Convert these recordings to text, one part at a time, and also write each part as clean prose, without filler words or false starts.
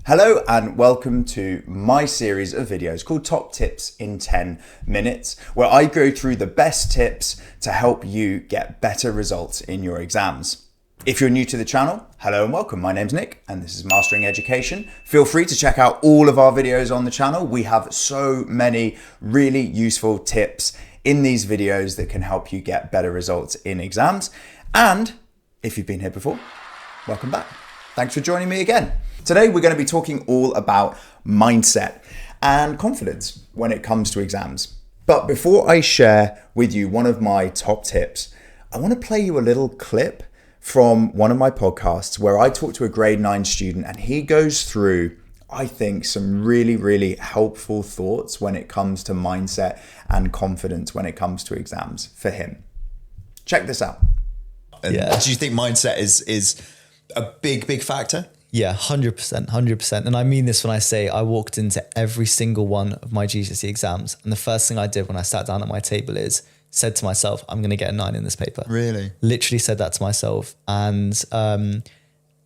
Hello and welcome to my series of videos called Top Tips in 10 Minutes, where I go through the best tips to help you get better results in your exams. If you're new to the channel, hello and welcome. My name's Nick and this is Mastering Education. Feel free to check out all of our videos on the channel. We have so many really useful tips in these videos that can help you get better results in exams. And if you've been here before, welcome back. Thanks for joining me again. Today, we're going to be talking all about mindset and confidence when it comes to exams. But before I share with you one of my top tips, I want to play you a little clip from one of my podcasts where I talk to a grade 9 student and he goes through, I think, some really helpful thoughts when it comes to mindset and confidence when it comes to exams for him. Check this out. Yeah. Do you think mindset is a big factor? Yeah, 100%. And I mean this when I say I walked into every single one of my GCSE exams. And the first thing I did when I sat down at my table is said to myself, I'm going to get a 9 in this paper. Really? Literally said that to myself. And the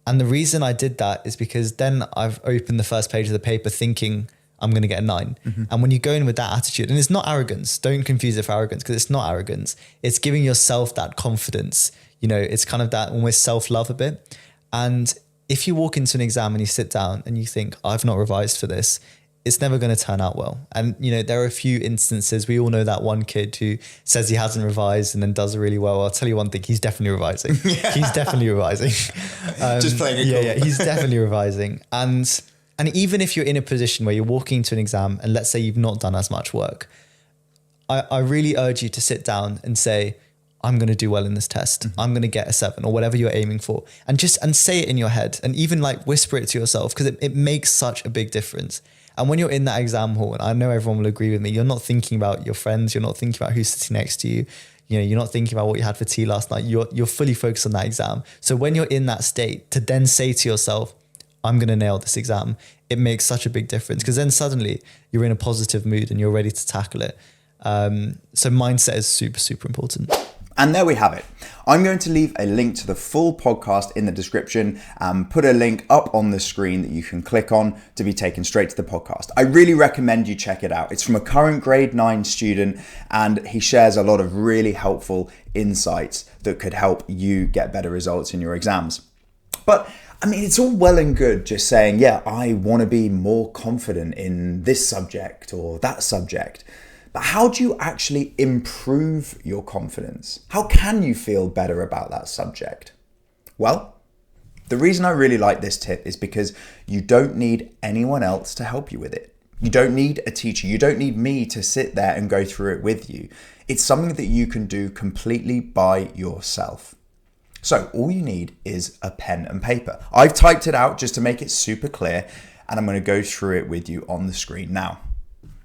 reason I did that is because then I've opened the first page of the paper thinking I'm going to get a 9. Mm-hmm. And when you go in with that attitude, and it's not arrogance, don't confuse it for arrogance because it's not arrogance. It's giving yourself that confidence. You know, it's kind of that almost self-love a bit. And if you walk into an exam and you sit down and you think, I've not revised for this, it's never going to turn out well. And, you know, there are a few instances. We all know that one kid who says he hasn't revised and then does really well. I'll tell you one thing, he's definitely revising. He's definitely revising. Just playing it cool. Yeah, he's definitely revising. And even if you're in a position where you're walking into an exam and let's say you've not done as much work, I really urge you to sit down and say, I'm going to do well in this test. Mm-hmm. I'm going to get a 7 or whatever you're aiming for. And say it in your head and even like whisper it to yourself because it makes such a big difference. And when you're in that exam hall, and I know everyone will agree with me, you're not thinking about your friends. You're not thinking about who's sitting next to you. You know, you're not thinking about what you had for tea last night. You're fully focused on that exam. So when you're in that state to then say to yourself, I'm going to nail this exam, it makes such a big difference because then suddenly you're in a positive mood and you're ready to tackle it. So mindset is super important. And there we have it. I'm going to leave a link to the full podcast in the description and put a link up on the screen that you can click on to be taken straight to the podcast. I really recommend you check it out. It's from a current grade 9 student and he shares a lot of really helpful insights that could help you get better results in your exams. But I mean, it's all well and good just saying, yeah, I want to be more confident in this subject or that subject. But how do you actually improve your confidence? How can you feel better about that subject? Well, the reason I really like this tip is because you don't need anyone else to help you with it. You don't need a teacher. You don't need me to sit there and go through it with you. It's something that you can do completely by yourself. So all you need is a pen and paper. I've typed it out just to make it super clear, and I'm going to go through it with you on the screen now.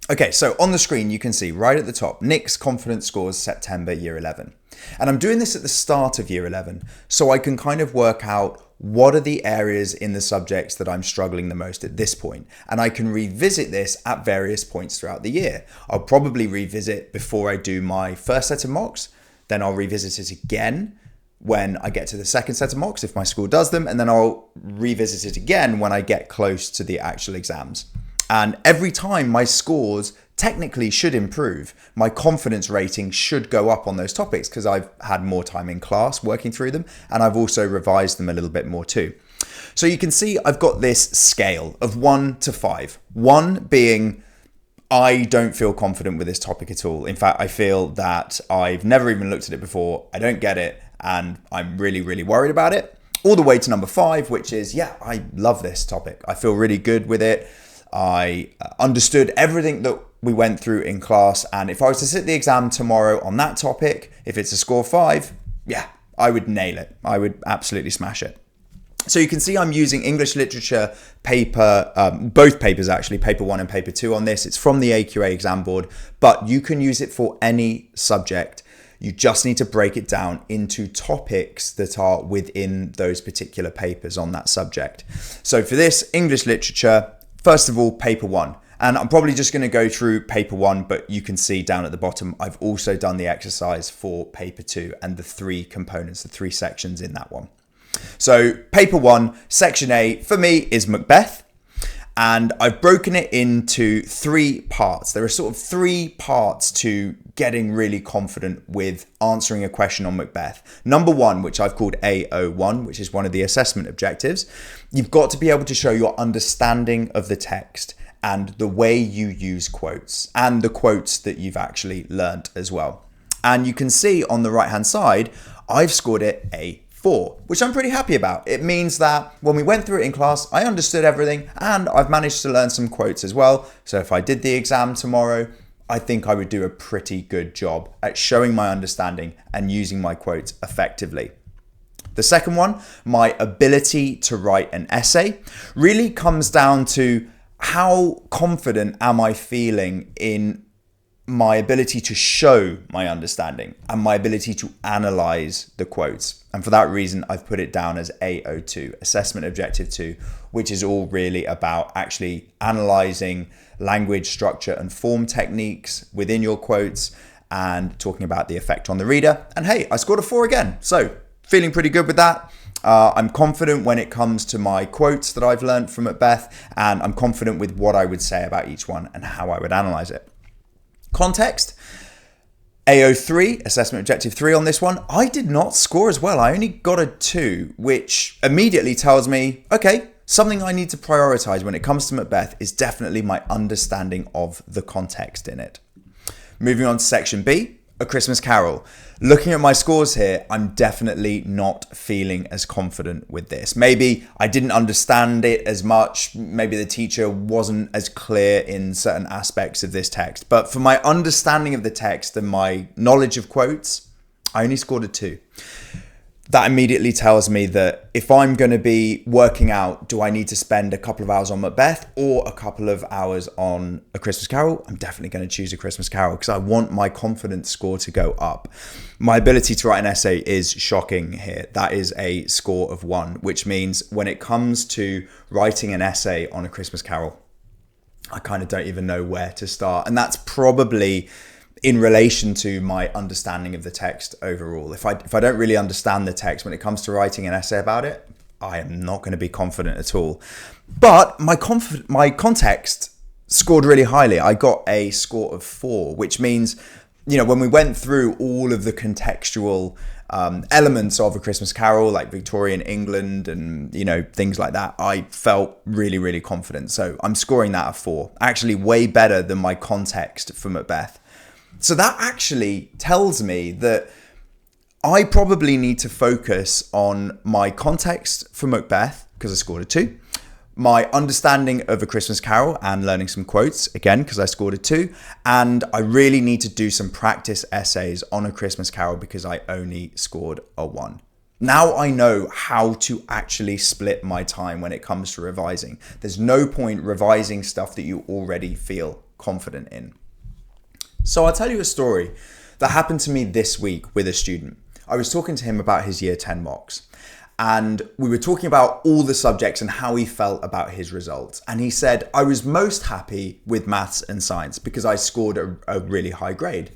Okay, so on the screen, you can see right at the top, Nick's confidence scores September year 11. And I'm doing this at the start of year 11, so I can kind of work out what are the areas in the subjects that I'm struggling the most at this point. And I can revisit this at various points throughout the year. I'll probably revisit before I do my first set of mocks, then I'll revisit it again when I get to the second set of mocks, if my school does them, and then I'll revisit it again when I get close to the actual exams. And every time my scores technically should improve. My confidence rating should go up on those topics because I've had more time in class working through them and I've also revised them a little bit more too. So you can see I've got this scale of 1 to 5. 1 being I don't feel confident with this topic at all. In fact, I feel that I've never even looked at it before. I don't get it and I'm really worried about it. All the way to number 5, which is, yeah, I love this topic. I feel really good with it. I understood everything that we went through in class. And if I was to sit the exam tomorrow on that topic, if it's a score 5, yeah, I would nail it. I would absolutely smash it. So you can see I'm using English literature paper, both papers actually, paper 1 and paper 2 on this. It's from the AQA exam board, but you can use it for any subject. You just need to break it down into topics that are within those particular papers on that subject. So for this English literature, first of all, paper 1. And I'm probably just going to go through paper 1, but you can see down at the bottom, I've also done the exercise for paper 2 and the 3 components, the 3 sections in that one. So paper 1, section A, for me is Macbeth. And I've broken it into 3 parts. There are sort of 3 parts to getting really confident with answering a question on Macbeth. Number 1, which I've called AO1, which is one of the assessment objectives. You've got to be able to show your understanding of the text and the way you use quotes and the quotes that you've actually learnt as well. And you can see on the right-hand side, I've scored it a 4, which I'm pretty happy about. It means that when we went through it in class, I understood everything and I've managed to learn some quotes as well. So if I did the exam tomorrow, I think I would do a pretty good job at showing my understanding and using my quotes effectively. The second one, my ability to write an essay, really comes down to how confident am I feeling in my ability to show my understanding and my ability to analyze the quotes. And for that reason, I've put it down as AO2, Assessment Objective 2, which is all really about actually analyzing language, structure, and form techniques within your quotes and talking about the effect on the reader. And hey, I scored a 4 again. So feeling pretty good with that. I'm confident when it comes to my quotes that I've learned from Macbeth, and I'm confident with what I would say about each one and how I would analyze it. Context, AO3, Assessment Objective 3 on this one. I did not score as well. I only got a 2, which immediately tells me, okay, something I need to prioritize when it comes to Macbeth is definitely my understanding of the context in it. Moving on to section B, A Christmas Carol. Looking at my scores here, I'm definitely not feeling as confident with this. Maybe I didn't understand it as much. Maybe the teacher wasn't as clear in certain aspects of this text. But for my understanding of the text and my knowledge of quotes, I only scored a 2. That immediately tells me that if I'm going to be working out, do I need to spend a couple of hours on Macbeth or a couple of hours on A Christmas Carol? I'm definitely going to choose A Christmas Carol because I want my confidence score to go up. My ability to write an essay is shocking here. That is a score of 1, which means when it comes to writing an essay on A Christmas Carol, I kind of don't even know where to start. And that's probably in relation to my understanding of the text overall. If I don't really understand the text when it comes to writing an essay about it, I am not going to be confident at all. But my context scored really highly. I got a score of 4, which means, you know, when we went through all of the contextual elements of A Christmas Carol, like Victorian England and, you know, things like that, I felt really, really confident. So I'm scoring that a 4, actually way better than my context for Macbeth. So that actually tells me that I probably need to focus on my context for Macbeth, because I scored a 2, my understanding of A Christmas Carol and learning some quotes, again, because I scored a 2, and I really need to do some practice essays on A Christmas Carol because I only scored a 1. Now I know how to actually split my time when it comes to revising. There's no point revising stuff that you already feel confident in. So I'll tell you a story that happened to me this week with a student. I was talking to him about his year 10 mocks, and we were talking about all the subjects and how he felt about his results. And he said, I was most happy with maths and science because I scored a really high grade.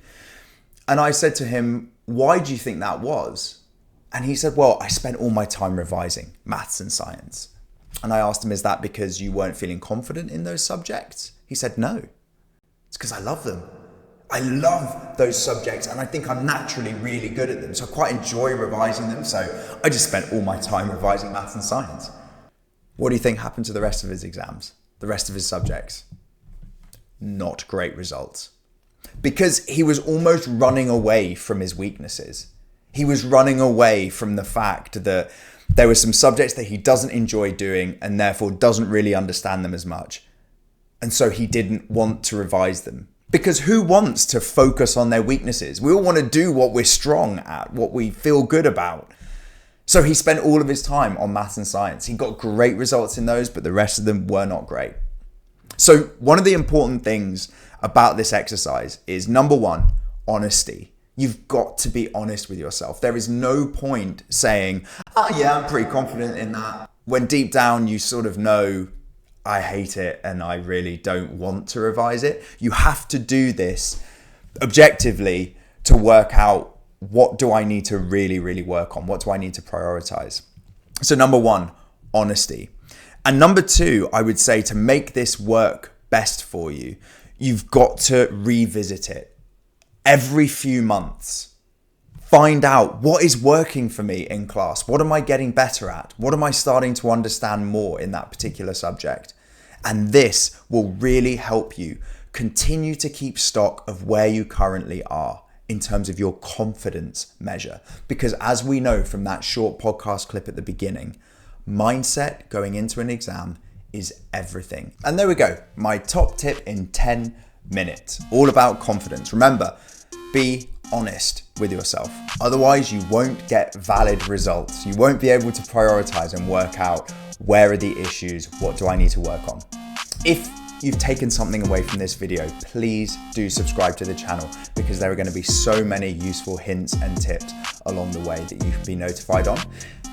And I said to him, why do you think that was? And he said, well, I spent all my time revising maths and science. And I asked him, is that because you weren't feeling confident in those subjects? He said, no, it's because I love them. I love those subjects and I think I'm naturally really good at them. So I quite enjoy revising them. So I just spent all my time revising maths and science. What do you think happened to the rest of his exams? The rest of his subjects? Not great results. Because he was almost running away from his weaknesses. He was running away from the fact that there were some subjects that he doesn't enjoy doing and therefore doesn't really understand them as much. And so he didn't want to revise them. Because who wants to focus on their weaknesses? We all want to do what we're strong at, what we feel good about. So he spent all of his time on maths and science. He got great results in those, but the rest of them were not great. So one of the important things about this exercise is, number 1, honesty. You've got to be honest with yourself. There is no point saying, oh yeah, I'm pretty confident in that, when deep down you sort of know, I hate it and I really don't want to revise it. You have to do this objectively to work out, what do I need to really, really work on? What do I need to prioritize? So number 1, honesty. And number two, I would say, to make this work best for you, you've got to revisit it every few months. Find out what is working for me in class. What am I getting better at? What am I starting to understand more in that particular subject? And this will really help you continue to keep stock of where you currently are in terms of your confidence measure. Because as we know from that short podcast clip at the beginning, mindset going into an exam is everything. And there we go, my top tip in 10 minutes, all about confidence. Remember, be honest with yourself. Otherwise, you won't get valid results. You won't be able to prioritize and work out where are the issues, what do I need to work on. If you've taken something away from this video, please do subscribe to the channel, because there are going to be so many useful hints and tips along the way that you can be notified on.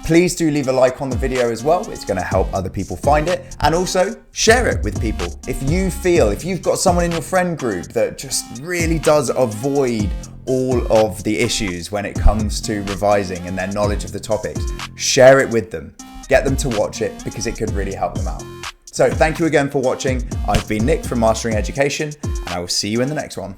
Please do leave a like on the video as well. It's going to help other people find it, and also share it with people. If you've got someone in your friend group that just really does avoid all of the issues when it comes to revising and their knowledge of the topics, share it with them. Get them to watch it, because it could really help them out. So thank you again for watching. I've been Nick from Mastering Education, and I will see you in the next one.